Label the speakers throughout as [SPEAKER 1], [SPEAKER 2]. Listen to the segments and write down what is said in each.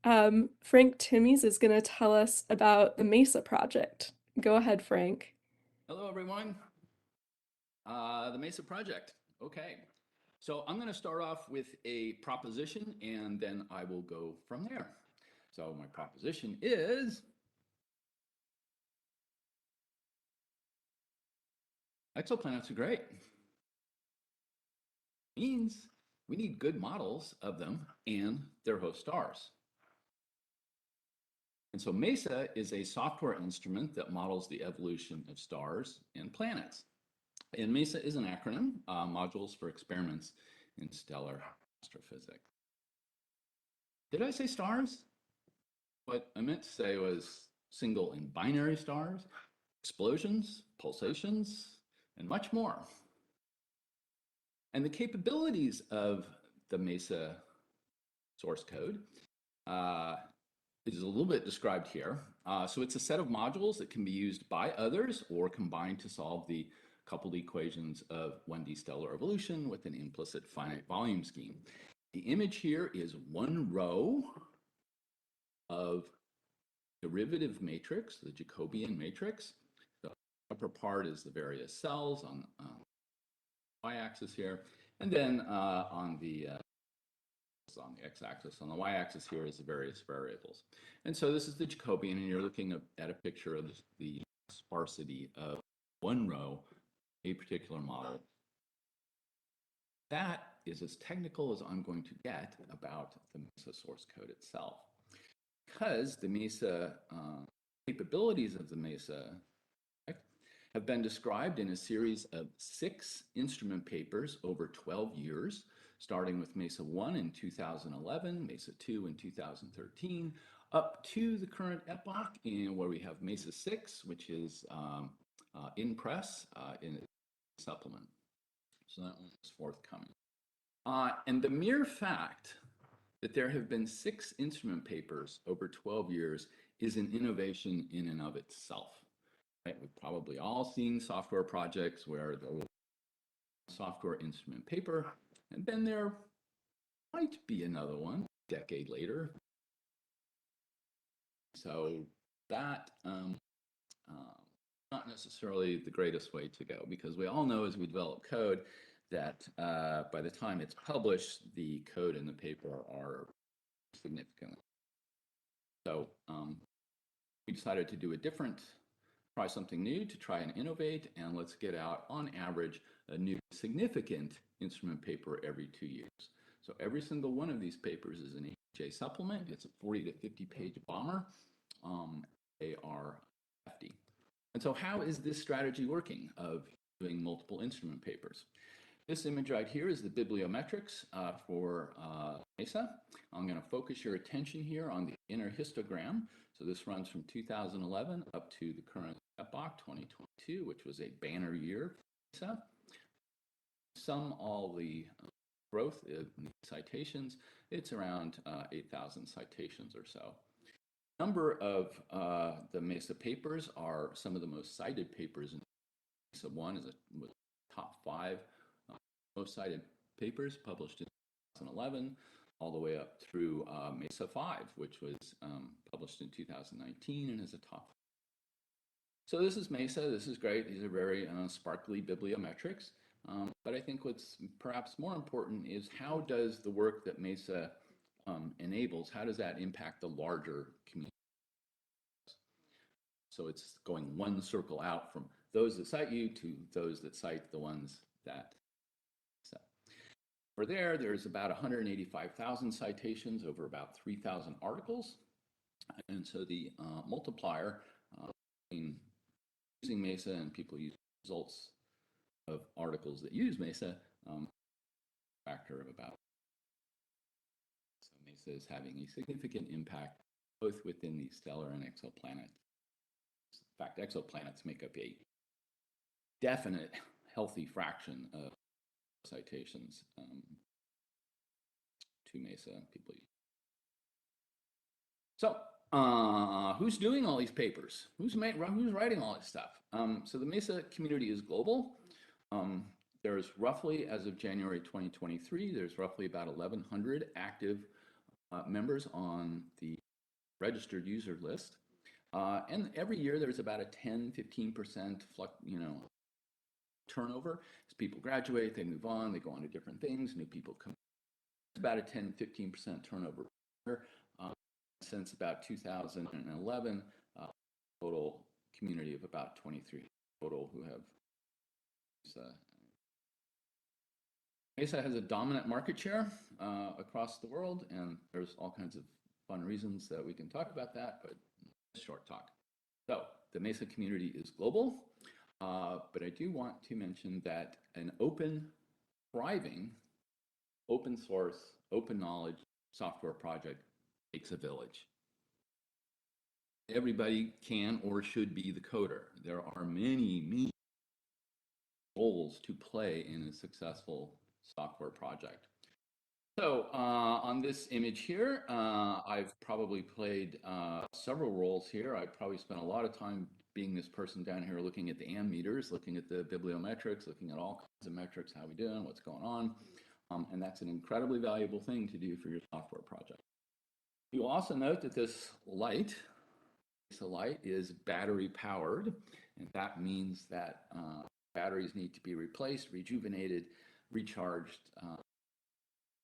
[SPEAKER 1] Frank Timmies is going to tell us about the MESA Project. Go ahead, Frank.
[SPEAKER 2] Hello, everyone. The MESA Project. Okay. So I'm going to start off with a proposition, and then I will go from there. So my proposition is exoplanets are great. Means we need good models of them and their host stars. And so MESA is a software instrument that models the evolution of stars and planets. And MESA is an acronym, Modules for Experiments in Stellar Astrophysics. Did I say stars? What I meant to say was single and binary stars, explosions, pulsations, and much more. And the capabilities of the MESA source code is a little bit described here. So it's a set of modules that can be used by others or combined to solve the coupled equations of 1D stellar evolution with an implicit finite volume scheme. The image here is one row of derivative matrix, the Jacobian matrix. The upper part is the various cells on the y-axis here, and then on the x-axis. On the y-axis here is the various variables. And so this is the Jacobian, and you're looking at a picture of the sparsity of one row, a particular model. That is as technical as I'm going to get about the MESA source code itself. Because the MESA capabilities of the MESA have been described in a series of 6 instrument papers over 12 years, starting with MESA 1 in 2011, MESA 2 in 2013, up to the current epoch where we have MESA 6, which is in press in a supplement. So that one is forthcoming. And the mere fact that there have been 6 instrument papers over 12 years is an innovation in and of itself. Right? We've probably all seen software projects where there was a software instrument paper, and then there might be another one a decade later. So that not necessarily the greatest way to go, because we all know as we develop code that by the time it's published, the code and the paper are significantly. So we decided to do a different, try something new to try and innovate, and let's get out on average a new significant instrument paper every 2 years. So every single one of these papers is an AJ supplement. It's a 40 to 50 page bomber. They are hefty. And so how is this strategy working of doing multiple instrument papers? This image right here is the bibliometrics for MESA. I'm going to focus your attention here on the inner histogram. So this runs from 2011 up to the current epoch, 2022, which was a banner year for MESA. Sum all the growth in citations, it's around 8,000 citations or so. Number of the MESA papers are some of the most cited papers in MESA 1 is a top 5 most cited papers published in 2011, all the way up through MESA 5, which was published in 2019 and is a top 5. So this is MESA. This is great. These are very sparkly bibliometrics. But I think what's perhaps more important is how does the work that MESA enables, how does that impact the larger community? So it's going one circle out from those that cite you to those that cite the ones that cite. For there's about 185,000 citations over about 3,000 articles. And so the multiplier in using MESA and people use results of articles that use MESA factor of about. So MESA is having a significant impact both within the stellar and exoplanet. In fact, exoplanets make up a definite healthy fraction of citations to MESA people use. So who's doing all these papers? Who's writing all this stuff? So the MESA community is global. There's roughly, as of January 2023, there's roughly about 1,100 active members on the registered user list. And every year there's about a 10-15% turnover. As people graduate, they move on, they go on to different things, new people come. It's about a 10-15% turnover since about 2011, total community of about 23 total who have MESA has a dominant market share across the world, and there's all kinds of fun reasons that we can talk about that, but short talk. So the MESA community is global, but I do want to mention that an open, thriving, open source, open knowledge software project takes a village. Everybody can or should be the coder. There are many roles to play in a successful software project. So on this image here, I've probably played several roles here. I probably spent a lot of time being this person down here looking at the ammeters, looking at the bibliometrics, looking at all kinds of metrics, how we doing, what's going on. And that's an incredibly valuable thing to do for your software project. You'll also note that this light is battery powered, and that means that batteries need to be replaced, rejuvenated, recharged.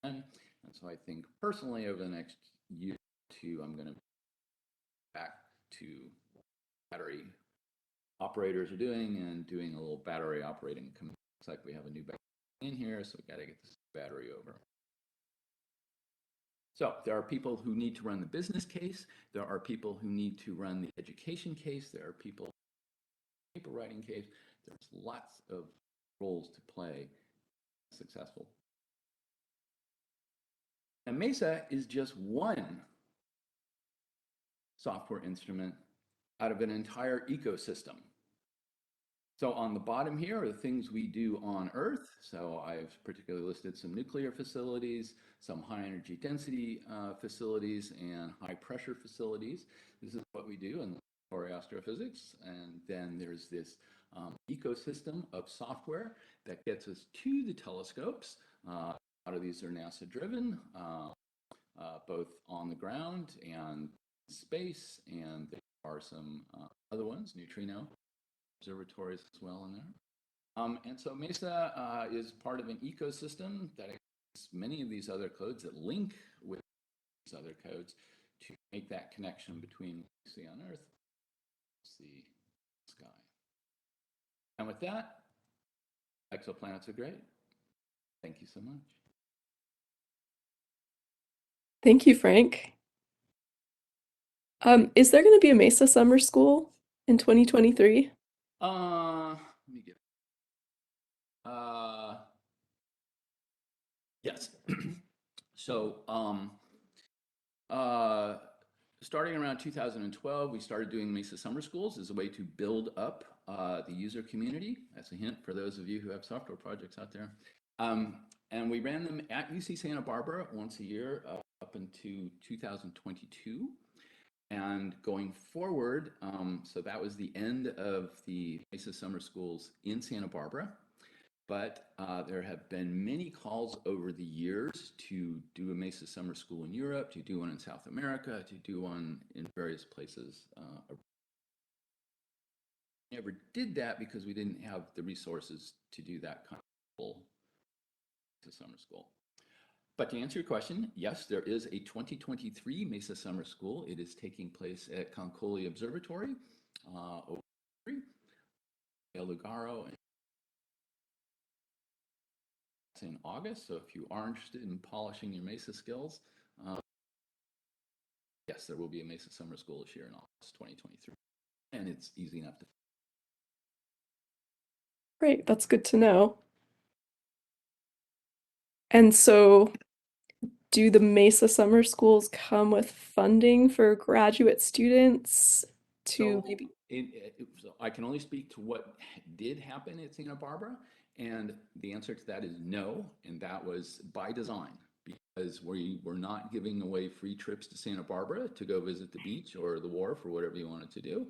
[SPEAKER 2] And so I think personally over the next year or two, I'm going to back to battery operators are doing and doing a little battery operating. Looks like we have a new battery in here, so we got to get this battery over. So there are people who need to run the business case. There are people who need to run the education case. There are people paper writing case. There's lots of roles to play successful. And MESA is just one software instrument out of an entire ecosystem. So on the bottom here are the things we do on Earth. So I've particularly listed some nuclear facilities, some high energy density facilities, and high pressure facilities. This is what we do in laboratory astrophysics. And then there's this ecosystem of software that gets us to the telescopes. A lot of these are NASA driven, both on the ground and space, and there are some other ones, neutrino observatories as well in there. And so MESA is part of an ecosystem that has many of these other codes that link with these other codes to make that connection between what we see on Earth, the sky. And with that, exoplanets are great. Thank you so much.
[SPEAKER 1] Thank you, Frank. Is there going to be a MESA summer school in 2023?
[SPEAKER 2] Let me get. Yes. So, starting around 2012, we started doing MESA summer schools as a way to build up the user community. That's a hint for those of you who have software projects out there. And we ran them at UC Santa Barbara once a year up into 2022. And going forward, so that was the end of the MESA summer schools in Santa Barbara. But there have been many calls over the years to do a MESA summer school in Europe, to do one in South America, to do one in various places. Never did that because we didn't have the resources to do that kind of full MESA summer school. But to answer your question, yes, there is a 2023 MESA Summer School. It is taking place at Concoli Observatory El Lugaro. It's in August, so if you are interested in polishing your MESA skills, yes, there will be a MESA Summer School this year in August 2023. And it's easy enough to.
[SPEAKER 1] Great, that's good to know. And so do the MESA summer schools come with funding for graduate students to maybe?
[SPEAKER 2] So I can only speak to what did happen at Santa Barbara, and the answer to that is no, and that was by design, because we were not giving away free trips to Santa Barbara to go visit the beach or the wharf or whatever you wanted to do.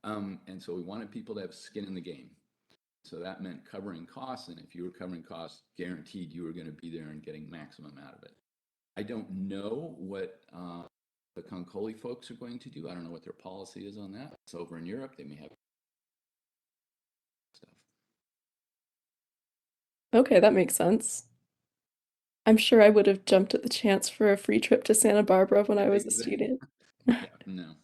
[SPEAKER 2] And so we wanted people to have skin in the game. So that meant covering costs, and if you were covering costs, guaranteed you were going to be there and getting maximum out of it. I don't know what the Concoli folks are going to do. I don't know what their policy is on that. It's over in Europe. They may have stuff.
[SPEAKER 1] Okay, that makes sense. I'm sure I would have jumped at the chance for a free trip to Santa Barbara when I was a
[SPEAKER 2] Exactly.
[SPEAKER 1] student.
[SPEAKER 2] Yeah, no.